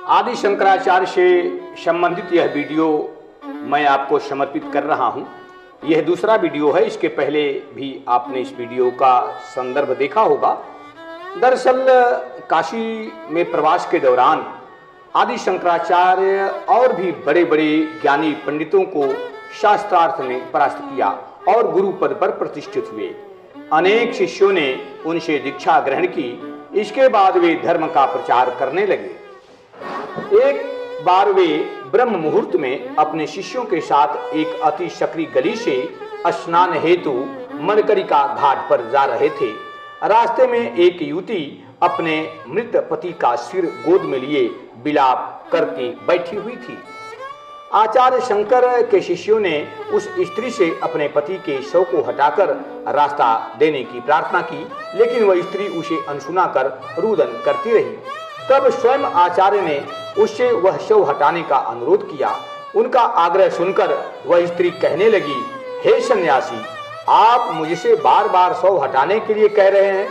आदि शंकराचार्य से संबंधित यह वीडियो मैं आपको समर्पित कर रहा हूं। यह दूसरा वीडियो है। इसके पहले भी आपने इस वीडियो का संदर्भ देखा होगा। दरअसल काशी में प्रवास के दौरान आदि शंकराचार्य और भी बड़े बड़े ज्ञानी पंडितों को शास्त्रार्थ में परास्त किया और गुरु पद पर प्रतिष्ठित हुए। अनेक शिष्यों ने उनसे दीक्षा ग्रहण की। इसके बाद वे धर्म का प्रचार करने लगे। एक बार वे ब्रह्म मुहूर्त में अपने शिष्यों के साथ एक अति सकरी गली से स्नान हेतु मणकरिका घाट पर जा रहे थे। रास्ते में एक युवती अपने मृत पति का सिर गोद में लिए विलाप करके बैठी हुई थी। आचार्य शंकर के शिष्यों ने उस स्त्री से अपने पति के शव को हटाकर रास्ता देने की प्रार्थना की, लेकिन वह स्त्री उसे अनसुना कर रुदन करती रही। तब स्वयं आचार्य ने उससे वह शव हटाने का अनुरोध किया। उनका आग्रह सुनकर वह स्त्री कहने लगी, हे सन्यासी, आप मुझसे बार बार शव हटाने के लिए कह रहे हैं,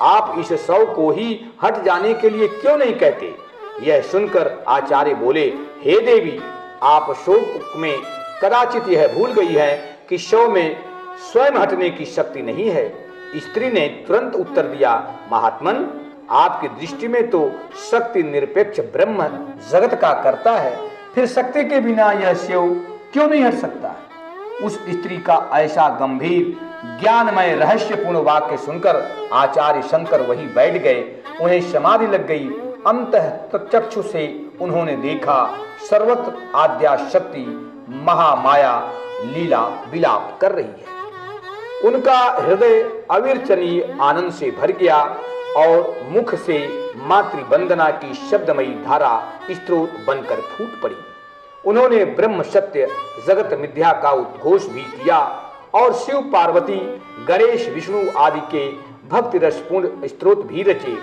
आप इस शव को ही हट जाने के लिए क्यों नहीं कहते? यह सुनकर आचार्य बोले, हे देवी, आप शोक में कदाचित यह भूल गई है कि शव में स्वयं हटने की शक्ति नहीं है। स्त्री ने तुरंत उत्तर दिया, महात्मन, आपकी दृष्टि में तो शक्ति निरपेक्ष ब्रह्म जगत का करता है, फिर शक्ति के बिना यह शिव क्यों नहीं हट सकता? उस स्त्री का ऐसा गंभीर ज्ञानमय रहस्यपूर्ण वाक्य सुनकर आचार्य शंकर वहीं बैठ गए। उन्हें समाधि लग गई। अंतःचक्षु से उन्होंने देखा सर्वत्र आद्या शक्ति महामाया लीला विलाप कर रही है। उनका हृदय अविरचनीय आनंद से भर गया और मुख से मातृ वंदना की शब्दमयी धारा स्रोत बनकर फूट पड़ी। उन्होंने ब्रह्म सत्य जगत मिथ्या का उद्घोष भी किया और शिव पार्वती गणेश विष्णु आदि के भक्ति रसपूर्ण स्त्रोत भी रचे।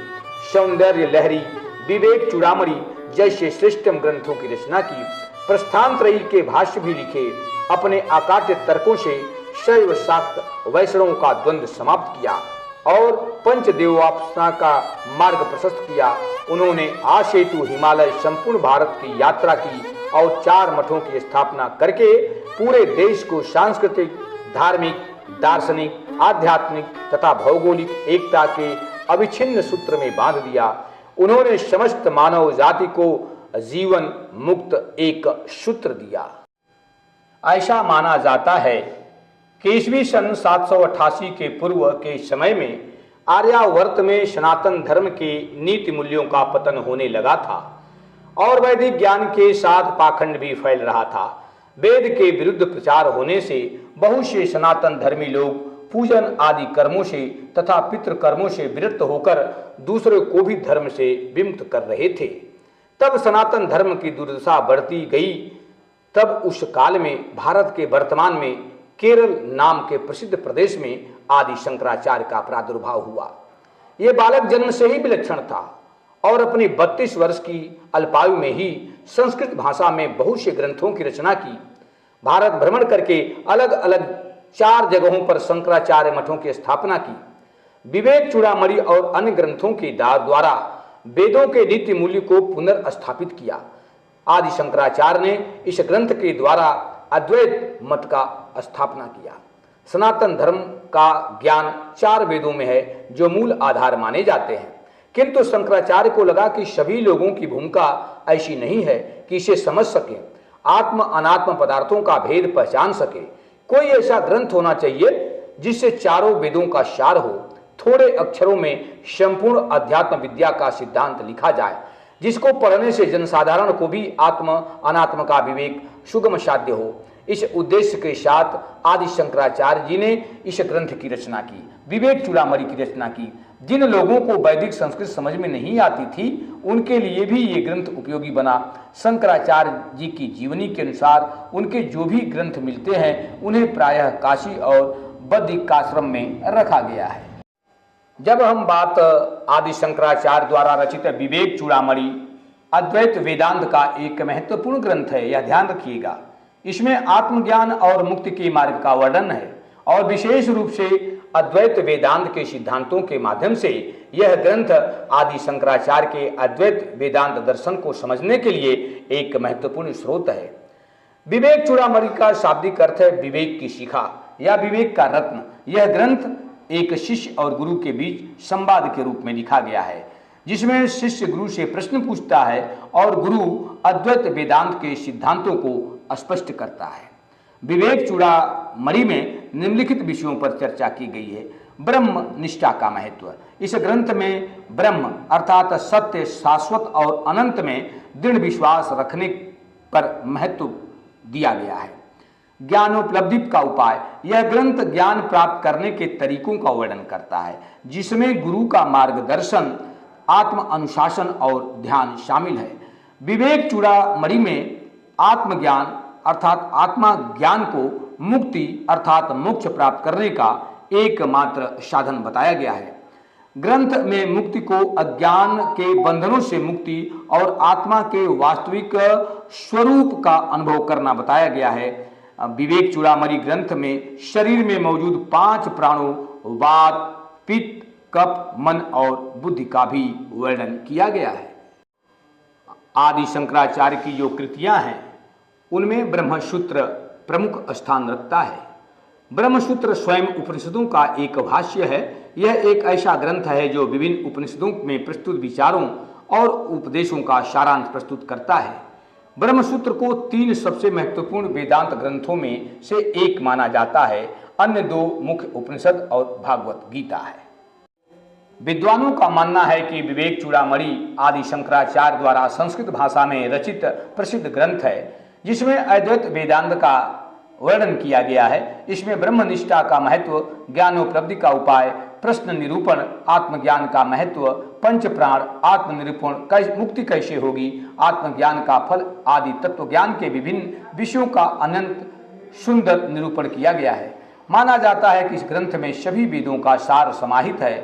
सौंदर्य लहरी विवेक चूड़ामणि जैसे श्रेष्ठतम ग्रंथों की रचना की। प्रस्थानत्रयी के भाष्य भी लिखे। अपने अकाट्य तर्कों से शैव शाक्त वैष्णवों का द्वंद्व समाप्त किया और पंचदेवोपासना का मार्ग प्रशस्त किया। उन्होंने आसेतु हिमालय संपूर्ण भारत की यात्रा की और 4 मठों की स्थापना करके पूरे देश को सांस्कृतिक, धार्मिक, दार्शनिक, आध्यात्मिक तथा भौगोलिक एकता के अविच्छिन्न सूत्र में बांध दिया। उन्होंने समस्त मानव जाति को जीवन मुक्त एक सूत्र दिया। ऐसा माना जाता है कि ईस्वी सन 788 के पूर्व के समय में आर्यावर्त में सनातन धर्म के नीति मूल्यों का पतन होने लगा था और वैदिक ज्ञान के साथ पाखंड भी फैल रहा था। वेद के विरुद्ध प्रचार होने से बहुत से सनातन धर्मी लोग पूजन आदि कर्मों से तथा पितृ कर्मों से विरक्त होकर दूसरे को भी धर्म से विमुक्त कर रहे थे। तब सनातन धर्म की दुर्दशा बढ़ती गई। तब उस काल में भारत के वर्तमान में केरल नाम के प्रसिद्ध प्रदेश में आदि शंकराचार्य का प्रादुर्भाव हुआ। ये बालक जन्म से ही विलक्षण था और अपनी 32 वर्ष की अल्पायु में ही संस्कृत भाषा में बहुत से ग्रंथों की रचना की। भारत भ्रमण करके अलग अलग 4 जगहों पर शंकराचार्य मठों की स्थापना की। विवेक चूड़ामणि और अन्य ग्रंथों के द्वारा वेदों के नीति मूल्य को पुनर्स्थापित किया। आदि शंकराचार्य ने इस ग्रंथ के द्वारा अद्वैत मत का स्थापना किया। सनातन धर्म का ज्ञान 4 वेदों में है जो मूल आधार माने जाते हैं, किंतु शंकराचार्य को लगा कि सभी लोगों की भूमिका ऐसी नहीं है कि इसे समझ सके, आत्म अनात्म पदार्थों का भेद पहचान सके। कोई ऐसा ग्रंथ होना चाहिए जिससे चारों वेदों का सार हो, थोड़े अक्षरों में संपूर्ण अध्यात्म विद्या का सिद्धांत लिखा जाए, जिसको पढ़ने से जनसाधारण को भी आत्म अनात्म का विवेक सुगम साध्य हो। इस उद्देश्य के साथ आदि शंकराचार्य जी ने इस ग्रंथ की रचना की, विवेक चूड़ामणि की रचना की। जिन लोगों को वैदिक संस्कृत समझ में नहीं आती थी उनके लिए भी ये ग्रंथ उपयोगी बना। शंकराचार्य जी की जीवनी के अनुसार उनके जो भी ग्रंथ मिलते हैं उन्हें प्रायः काशी और बद्रिकाश्रम में रखा गया है। जब हम बात आदि शंकराचार्य द्वारा रचित विवेक चूड़ामणि अद्वैत वेदांत का एक महत्वपूर्ण ग्रंथ है, यह ध्यान रखिएगा। इसमें आत्मज्ञान और मुक्ति के मार्ग का वर्णन है और विशेष रूप से अद्वैत वेदांत के सिद्धांतों के माध्यम से यह ग्रंथ आदि शंकराचार्य के अद्वैत वेदांत दर्शन को समझने के लिए एक महत्वपूर्ण स्रोत है। विवेक चूड़ामणि का शाब्दिक अर्थ है विवेक की शिखा या विवेक का रत्न। यह ग्रंथ एक शिष्य और गुरु के बीच संवाद के रूप में लिखा गया है, जिसमें शिष्य गुरु से प्रश्न पूछता है और गुरु अद्वैत वेदांत के सिद्धांतों को स्पष्ट करता है। विवेक चूड़ामणि में निम्नलिखित विषयों पर चर्चा की गई है। ब्रह्म निष्ठा का महत्व। इस ग्रंथ में ब्रह्म अर्थात सत्य, शाश्वत और अनंत में दृढ़ विश्वास रखने पर महत्व दिया गया है। ज्ञानोपलब्धि का उपाय। यह ग्रंथ ज्ञान प्राप्त करने के तरीकों का वर्णन करता है, जिसमें गुरु का मार्गदर्शन, आत्म अनुशासन और ध्यान शामिल है। विवेक चूड़ामणि में आत्मज्ञान अर्थात आत्मा ज्ञान को मुक्ति अर्थात मोक्ष प्राप्त करने का एकमात्र साधन बताया गया है। ग्रंथ में मुक्ति को अज्ञान के बंधनों से मुक्ति और आत्मा के वास्तविक स्वरूप का अनुभव करना बताया गया है। विवेक चूड़ामणि ग्रंथ में शरीर में मौजूद 5 प्राणों वात, पित्त, कफ, मन और बुद्धि का भी वर्णन किया गया है। आदि शंकराचार्य की जो कृतियां हैं उनमें ब्रह्मसूत्र प्रमुख स्थान रखता है। ब्रह्मसूत्र स्वयं उपनिषदों का एक भाष्य है। यह एक ऐसा ग्रंथ है जो विभिन्न उपनिषदों में प्रस्तुत विचारों और उपदेशों का सारांश प्रस्तुत करता है। ब्रह्मसूत्र को 3 सबसे महत्वपूर्ण वेदांत ग्रंथों में से एक माना जाता है। अन्य 2 मुख्य उपनिषद और भागवत गीता है। विद्वानों का मानना है कि विवेक चूड़ामणि आदि शंकराचार्य द्वारा संस्कृत भाषा में रचित प्रसिद्ध ग्रंथ है, जिसमें अद्वैत वेदांत का वर्णन किया गया है। इसमें ब्रह्मनिष्ठा का महत्व, ज्ञानोपलब्धि का उपाय, प्रश्न निरूपण, आत्मज्ञान का महत्व, पंच प्राण, आत्मनिरूपण, मुक्ति कैसे होगी, आत्मज्ञान का फल आदि तत्व ज्ञान के विभिन्न विषयों का अनंत सुंदर निरूपण किया गया है। माना जाता है कि इस ग्रंथ में सभी वेदों का सार समाहित है।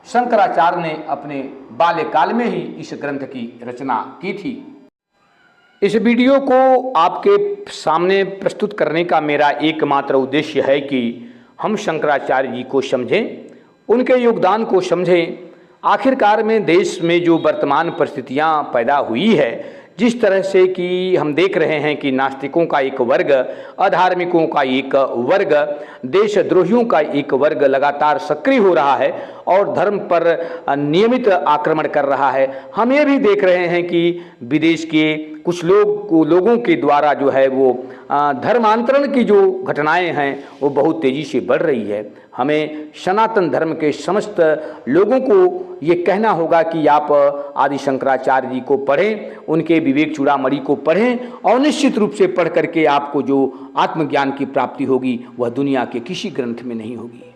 शंकराचार्य ने अपने बाल्यकाल में ही इस ग्रंथ की रचना की थी। इस वीडियो को आपके सामने प्रस्तुत करने का मेरा एकमात्र उद्देश्य है कि हम शंकराचार्य जी को समझें, उनके योगदान को समझें। आखिरकार में देश में जो वर्तमान परिस्थितियां पैदा हुई है, जिस तरह से कि हम देख रहे हैं कि नास्तिकों का एक वर्ग, अधार्मिकों का एक वर्ग, देशद्रोहियों का एक वर्ग लगातार सक्रिय हो रहा है और धर्म पर नियमित आक्रमण कर रहा है। हम ये भी देख रहे हैं कि विदेश के कुछ लोगों के द्वारा जो है वो धर्मांतरण की जो घटनाएं हैं वो बहुत तेज़ी से बढ़ रही है। हमें सनातन धर्म के समस्त लोगों को ये कहना होगा कि आप आदि शंकराचार्य जी को पढ़ें, उनके विवेक चूड़ामणि को पढ़ें और निश्चित रूप से पढ़ करके आपको जो आत्मज्ञान की प्राप्ति होगी वह दुनिया के किसी ग्रंथ में नहीं होगी।